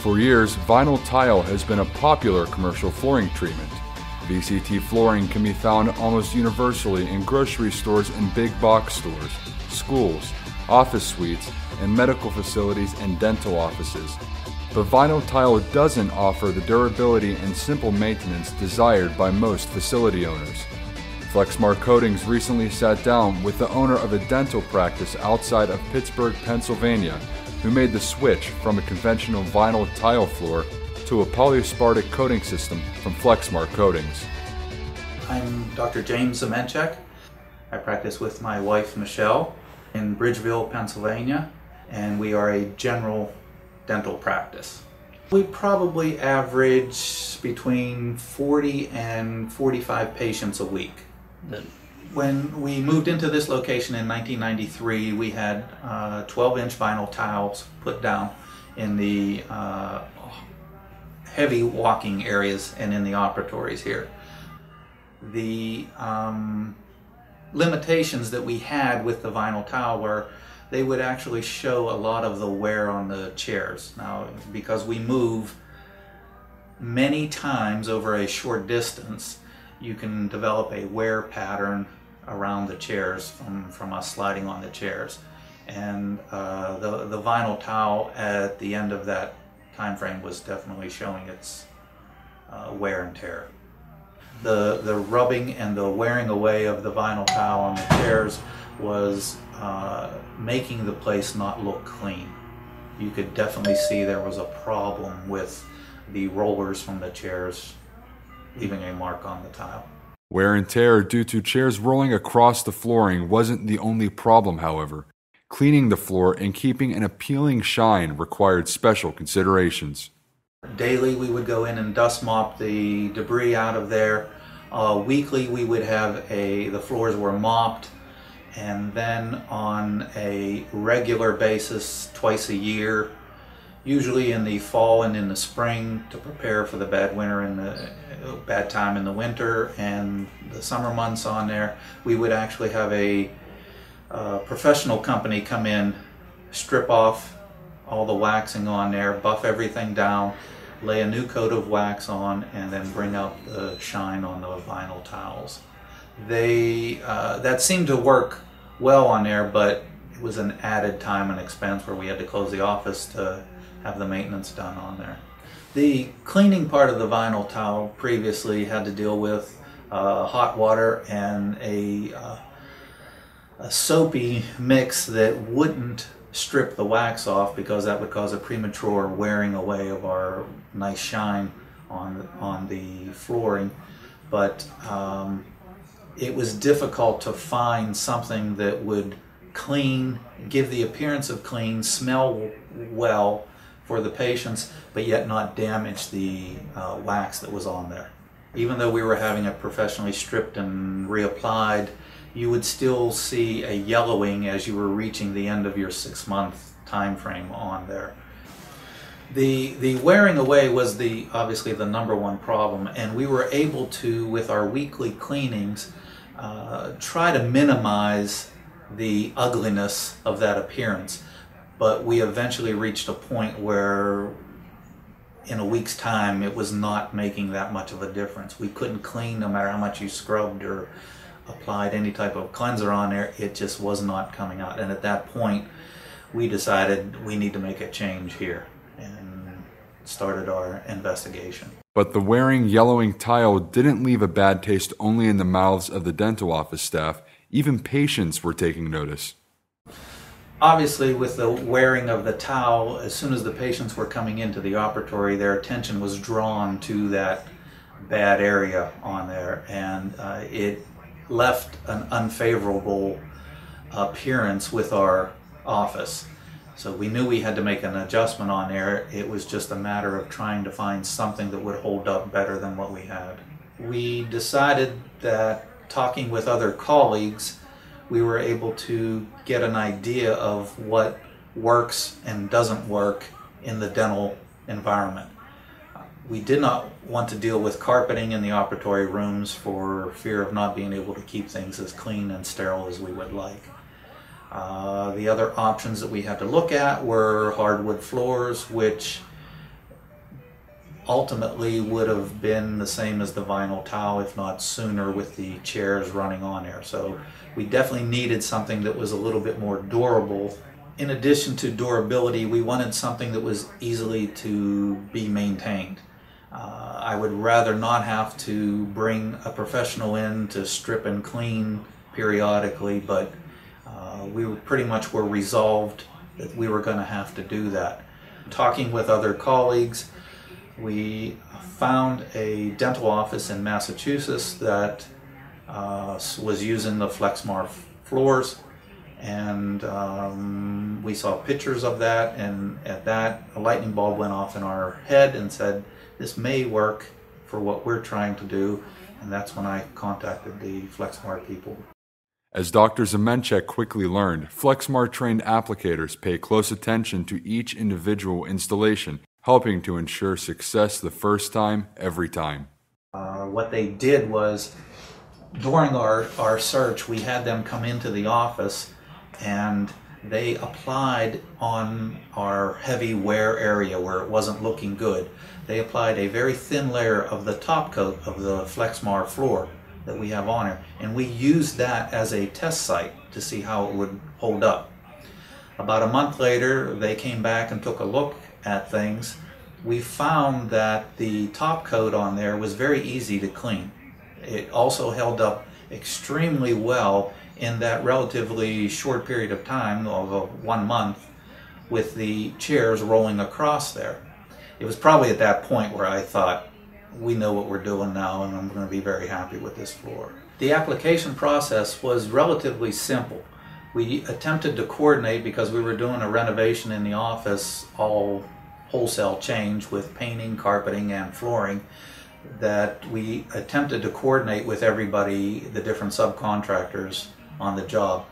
For years, vinyl tile has been a popular commercial flooring treatment. VCT flooring can be found almost universally in grocery stores and big box stores, schools, office suites, and medical facilities and dental offices. But vinyl tile doesn't offer the durability and simple maintenance desired by most facility owners. Flexmar Coatings recently sat down with the owner of a dental practice outside of Pittsburgh, Pennsylvania, who made the switch from a conventional vinyl tile floor to a polyaspartic coating system from Flexmar Coatings. I'm Dr. James Zemencik. I practice with my wife Michelle in Bridgeville, Pennsylvania, and we are a general dental practice. We probably average between 40 and 45 patients a week. When we moved into this location in 1993, we had 12-inch vinyl tiles put down in the heavy walking areas and in the operatories here. The limitations that we had with the vinyl tile were they would actually show a lot of the wear on the chairs. Now, because we move many times over a short distance, you can develop a wear pattern around the chairs from us sliding on the chairs. And the vinyl tile at the end of that time frame was definitely showing its wear and tear. The rubbing and the wearing away of the vinyl tile on the chairs was making the place not look clean. You could definitely see there was a problem with the rollers from the chairs leaving a mark on the tile. Wear and tear due to chairs rolling across the flooring wasn't the only problem, however. Cleaning the floor and keeping an appealing shine required special considerations. Daily we would go in and dust mop the debris out of there. Weekly we would have the floors were mopped, and then on a regular basis twice a year, usually in the fall and in the spring, to prepare for the bad winter and the bad time in the winter and the summer months on there, we would actually have a professional company come in, strip off all the waxing on there, buff everything down, lay a new coat of wax on, and then bring out the shine on the vinyl tiles. That seemed to work well on there, but it was an added time and expense where we had to close the office to have the maintenance done on there. The cleaning part of the vinyl tile previously had to deal with hot water and a soapy mix that wouldn't strip the wax off, because that would cause a premature wearing away of our nice shine on the flooring. But it was difficult to find something that would clean, give the appearance of clean, smell well for the patients, but yet not damage the wax that was on there. Even though we were having it professionally stripped and reapplied, you would still see a yellowing as you were reaching the end of your 6-month time frame on there. The wearing away was obviously the #1 problem, and we were able to, with our weekly cleanings, try to minimize the ugliness of that appearance. But we eventually reached a point where in a week's time it was not making that much of a difference. We couldn't clean no matter how much you scrubbed or applied any type of cleanser on there. It just was not coming out. And at that point we decided we need to make a change here and started our investigation. But the wearing, yellowing tile didn't leave a bad taste only in the mouths of the dental office staff. Even patients were taking notice. Obviously, with the wearing of the towel, as soon as the patients were coming into the operatory, their attention was drawn to that bad area on there, and it left an unfavorable appearance with our office. So we knew we had to make an adjustment on there. It was just a matter of trying to find something that would hold up better than what we had. We decided that, talking with other colleagues, we were able to get an idea of what works and doesn't work in the dental environment. We did not want to deal with carpeting in the operatory rooms for fear of not being able to keep things as clean and sterile as we would like. The other options that we had to look at were hardwood floors, which ultimately would have been the same as the vinyl tile, if not sooner, with the chairs running on there. So we definitely needed something that was a little bit more durable. In addition to durability, we wanted something that was easily to be maintained. I would rather not have to bring a professional in to strip and clean periodically, but we pretty much were resolved that we were going to have to do that. Talking with other colleagues, we found a dental office in Massachusetts that was using the Flexmar floors, and we saw pictures of that, and at that a lightning bulb went off in our head and said, this may work for what we're trying to do, and that's when I contacted the Flexmar people. As Dr. Zemencik quickly learned, Flexmar-trained applicators pay close attention to each individual installation, helping to ensure success the first time, every time. What they did was, during our search, we had them come into the office and they applied on our heavy wear area where it wasn't looking good. They applied a very thin layer of the top coat of the Flexmar floor that we have on it, and we used that as a test site to see how it would hold up. About a month later, they came back and took a look at things. We found that the top coat on there was very easy to clean. It also held up extremely well in that relatively short period of time of 1 month with the chairs rolling across there. It was probably at that point where I thought, we know what we're doing now, and I'm going to be very happy with this floor. The application process was relatively simple. We attempted to coordinate, because we were doing a renovation in the office, all wholesale change with painting, carpeting, and flooring, that we attempted to coordinate with everybody, the different subcontractors on the job.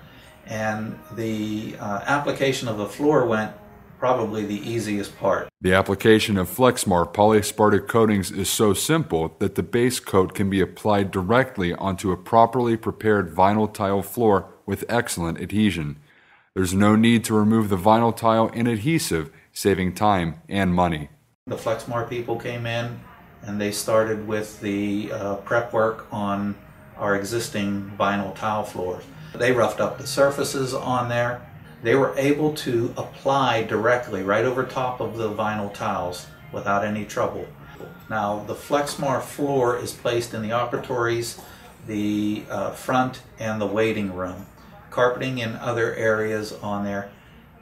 And the application of the floor went probably the easiest part. The application of Flexmar Polyaspartic coatings is so simple that the base coat can be applied directly onto a properly prepared vinyl tile floor with excellent adhesion. There's no need to remove the vinyl tile and adhesive, saving time and money. The Flexmar people came in and they started with the prep work on our existing vinyl tile floors. They roughed up the surfaces on there. They were able to apply directly right over top of the vinyl tiles without any trouble. Now, the Flexmar floor is placed in the operatories, the front, and the waiting room. Carpeting in other areas on there.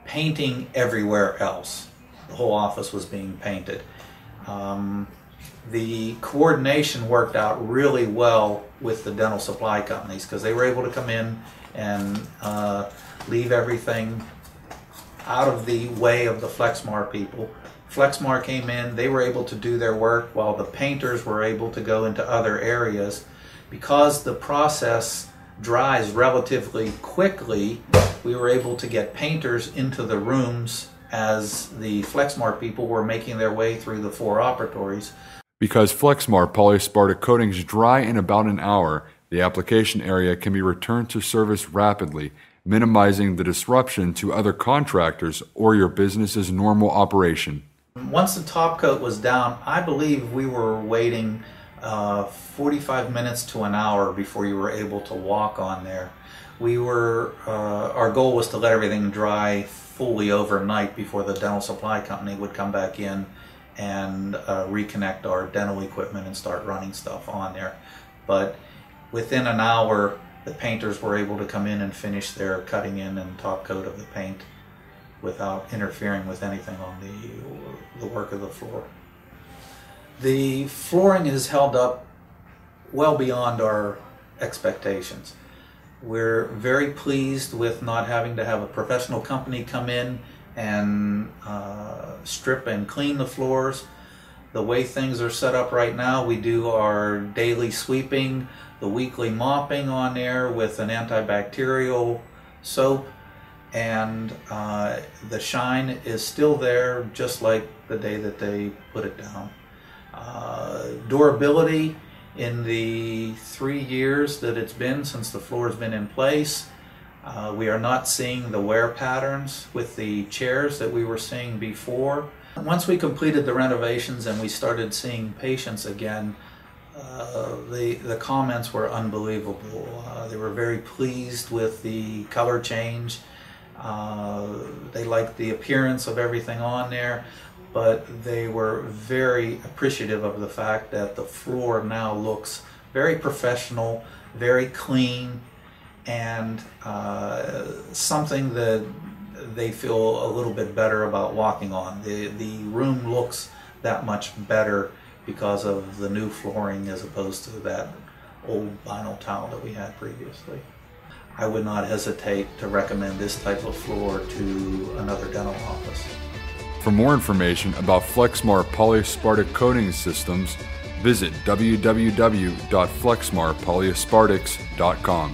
Painting everywhere else. The whole office was being painted. The coordination worked out really well with the dental supply companies, because they were able to come in and leave everything out of the way of the Flexmar people. Flexmar came in, they were able to do their work while the painters were able to go into other areas. Because the process dries relatively quickly, we were able to get painters into the rooms as the Flexmar people were making their way through the 4 operatories. Because Flexmar Polyaspartic coatings dry in about an hour, the application area can be returned to service rapidly, minimizing the disruption to other contractors or your business's normal operation. Once the top coat was down, I believe we were waiting 45 minutes to an hour before you were able to walk on there. Our goal was to let everything dry fully overnight before the dental supply company would come back in and reconnect our dental equipment and start running stuff on there. But within an hour, the painters were able to come in and finish their cutting in and top coat of the paint without interfering with anything on the work of the floor. The flooring has held up well beyond our expectations. We're very pleased with not having to have a professional company come in and strip and clean the floors. The way things are set up right now, we do our daily sweeping, the weekly mopping on there with an antibacterial soap, and the shine is still there just like the day that they put it down. Durability, in the 3 years that it's been since the floor has been in place, We are not seeing the wear patterns with the chairs that we were seeing before. Once we completed the renovations and we started seeing patients again, the comments were unbelievable. They were very pleased with the color change. They liked the appearance of everything on there, but they were very appreciative of the fact that the floor now looks very professional, very clean, and something that they feel a little bit better about walking on. The room looks that much better because of the new flooring as opposed to that old vinyl tile that we had previously. I would not hesitate to recommend this type of floor to another dental office. For more information about Flexmar Polyaspartic Coating Systems, visit www.flexmarpolyaspartics.com.